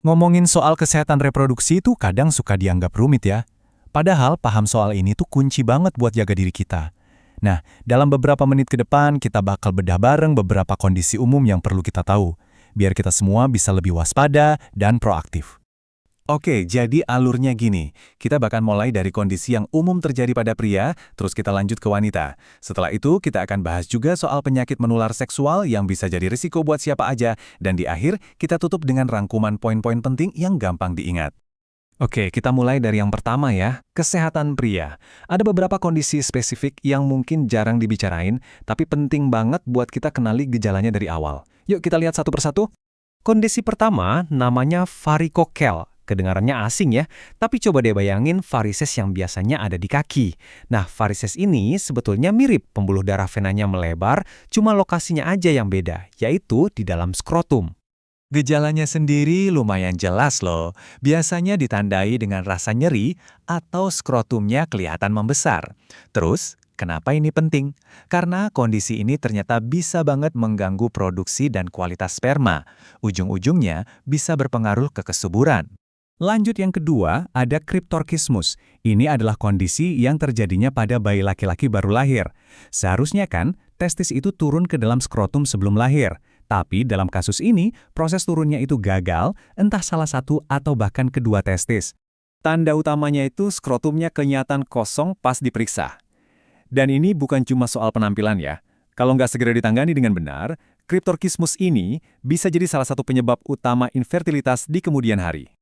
Ngomongin soal kesehatan reproduksi itu kadang suka dianggap rumit ya. Padahal paham soal ini tuh kunci banget buat jaga diri kita. Nah, dalam beberapa menit ke depan kita bakal bedah bareng beberapa kondisi umum yang perlu kita tahu, biar kita semua bisa lebih waspada dan proaktif. Oke, jadi alurnya gini. Kita bakal mulai dari kondisi yang umum terjadi pada pria, terus kita lanjut ke wanita. Setelah itu, kita akan bahas juga soal penyakit menular seksual yang bisa jadi risiko buat siapa aja. Dan di akhir, kita tutup dengan rangkuman poin-poin penting yang gampang diingat. Oke, kita mulai dari yang pertama ya, kesehatan pria. Ada beberapa kondisi spesifik yang mungkin jarang dibicarain, tapi penting banget buat kita kenali gejalanya dari awal. Yuk kita lihat satu persatu. Kondisi pertama namanya varikokel. Kedengarannya asing ya, tapi coba deh bayangin varises yang biasanya ada di kaki. Nah, varises ini sebetulnya mirip pembuluh darah venanya melebar, cuma lokasinya aja yang beda, yaitu di dalam skrotum. Gejalanya sendiri lumayan jelas loh. Biasanya ditandai dengan rasa nyeri atau skrotumnya kelihatan membesar. Terus, kenapa ini penting? Karena kondisi ini ternyata bisa banget mengganggu produksi dan kualitas sperma. Ujung-ujungnya bisa berpengaruh ke kesuburan. Lanjut yang kedua, ada kriptorkismus. Ini adalah kondisi yang terjadinya pada bayi laki-laki baru lahir. Seharusnya kan, testis itu turun ke dalam skrotum sebelum lahir. Tapi dalam kasus ini, proses turunnya itu gagal, entah salah satu atau bahkan kedua testis. Tanda utamanya itu skrotumnya kelihatan kosong pas diperiksa. Dan ini bukan cuma soal penampilan ya. Kalau nggak segera ditangani dengan benar, kriptorkismus ini bisa jadi salah satu penyebab utama infertilitas di kemudian hari.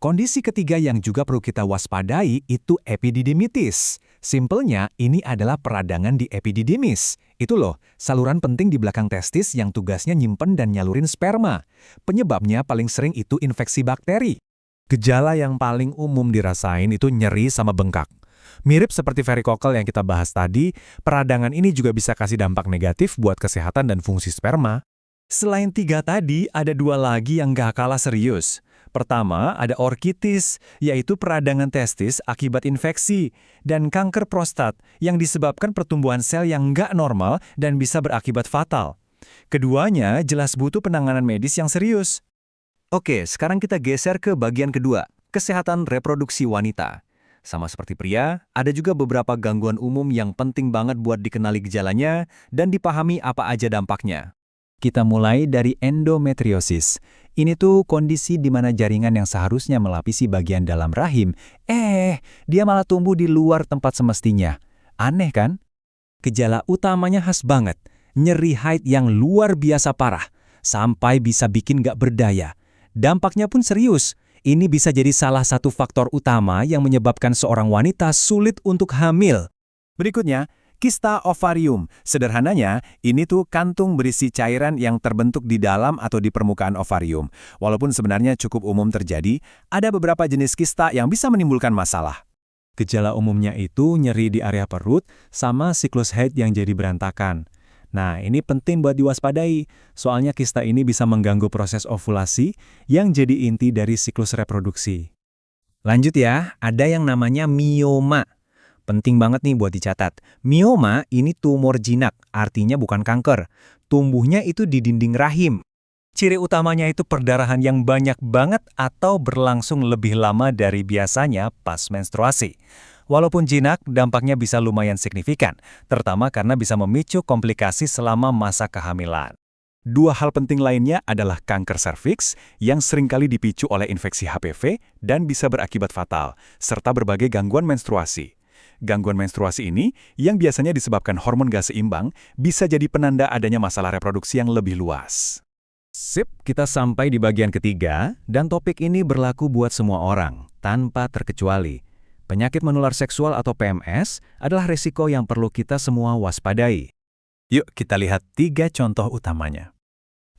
Kondisi ketiga yang juga perlu kita waspadai itu epididimitis. Simpelnya, ini adalah peradangan di epididymis. Itu loh, saluran penting di belakang testis yang tugasnya nyimpen dan nyalurin sperma. Penyebabnya paling sering itu infeksi bakteri. Gejala yang paling umum dirasain itu nyeri sama bengkak. Mirip seperti varikokel yang kita bahas tadi, peradangan ini juga bisa kasih dampak negatif buat kesehatan dan fungsi sperma. Selain tiga tadi, ada dua lagi yang gak kalah serius. Pertama, ada orkitis, yaitu peradangan testis akibat infeksi, dan kanker prostat yang disebabkan pertumbuhan sel yang nggak normal dan bisa berakibat fatal. Keduanya jelas butuh penanganan medis yang serius. Oke, sekarang kita geser ke bagian kedua, kesehatan reproduksi wanita. Sama seperti pria, ada juga beberapa gangguan umum yang penting banget buat dikenali gejalanya dan dipahami apa aja dampaknya. Kita mulai dari endometriosis. Ini tuh kondisi di mana jaringan yang seharusnya melapisi bagian dalam rahim, dia malah tumbuh di luar tempat semestinya. Aneh kan? Gejala utamanya khas banget, nyeri haid yang luar biasa parah, sampai bisa bikin gak berdaya. Dampaknya pun serius. Ini bisa jadi salah satu faktor utama yang menyebabkan seorang wanita sulit untuk hamil. Berikutnya, kista ovarium. Sederhananya, ini tuh kantung berisi cairan yang terbentuk di dalam atau di permukaan ovarium. Walaupun sebenarnya cukup umum terjadi, ada beberapa jenis kista yang bisa menimbulkan masalah. Gejala umumnya itu nyeri di area perut sama siklus haid yang jadi berantakan. Nah, ini penting buat diwaspadai, soalnya kista ini bisa mengganggu proses ovulasi yang jadi inti dari siklus reproduksi. Lanjut ya, ada yang namanya mioma. Penting banget nih buat dicatat. Mioma ini tumor jinak, artinya bukan kanker. Tumbuhnya itu di dinding rahim. Ciri utamanya itu perdarahan yang banyak banget atau berlangsung lebih lama dari biasanya pas menstruasi. Walaupun jinak, dampaknya bisa lumayan signifikan, terutama karena bisa memicu komplikasi selama masa kehamilan. Dua hal penting lainnya adalah kanker serviks yang seringkali dipicu oleh infeksi HPV dan bisa berakibat fatal, serta berbagai gangguan menstruasi. Gangguan menstruasi ini, yang biasanya disebabkan hormon gak seimbang, bisa jadi penanda adanya masalah reproduksi yang lebih luas. Sip, kita sampai di bagian ketiga, dan topik ini berlaku buat semua orang, tanpa terkecuali. Penyakit menular seksual atau PMS adalah risiko yang perlu kita semua waspadai. Yuk kita lihat 3 contoh utamanya.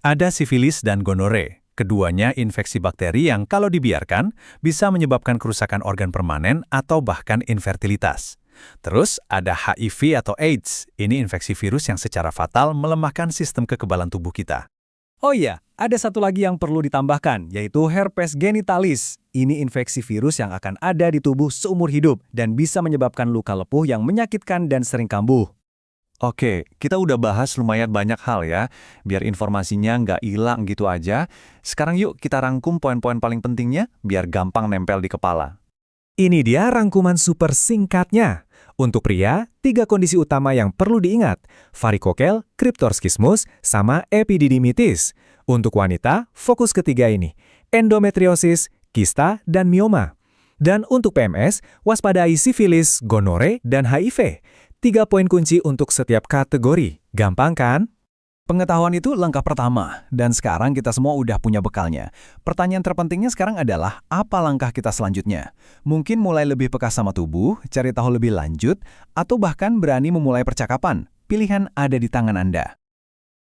Ada sifilis dan gonore. Keduanya infeksi bakteri yang kalau dibiarkan bisa menyebabkan kerusakan organ permanen atau bahkan infertilitas. Terus ada HIV atau AIDS. Ini infeksi virus yang secara fatal melemahkan sistem kekebalan tubuh kita. Oh iya, ada satu lagi yang perlu ditambahkan, yaitu herpes genitalis. Ini infeksi virus yang akan ada di tubuh seumur hidup dan bisa menyebabkan luka lepuh yang menyakitkan dan sering kambuh. Oke, kita udah bahas lumayan banyak hal ya, biar informasinya nggak hilang gitu aja. Sekarang yuk kita rangkum poin-poin paling pentingnya, biar gampang nempel di kepala. Ini dia rangkuman super singkatnya. Untuk pria, 3 kondisi utama yang perlu diingat, varikokel, kriptorskismus, sama epididimitis. Untuk wanita, fokus ketiga ini, endometriosis, kista, dan mioma. Dan untuk PMS, waspadai sifilis, gonore, dan HIV. 3 poin kunci untuk setiap kategori. Gampang kan? Pengetahuan itu langkah pertama, dan sekarang kita semua udah punya bekalnya. Pertanyaan terpentingnya sekarang adalah, apa langkah kita selanjutnya? Mungkin mulai lebih peka sama tubuh, cari tahu lebih lanjut, atau bahkan berani memulai percakapan. Pilihan ada di tangan Anda.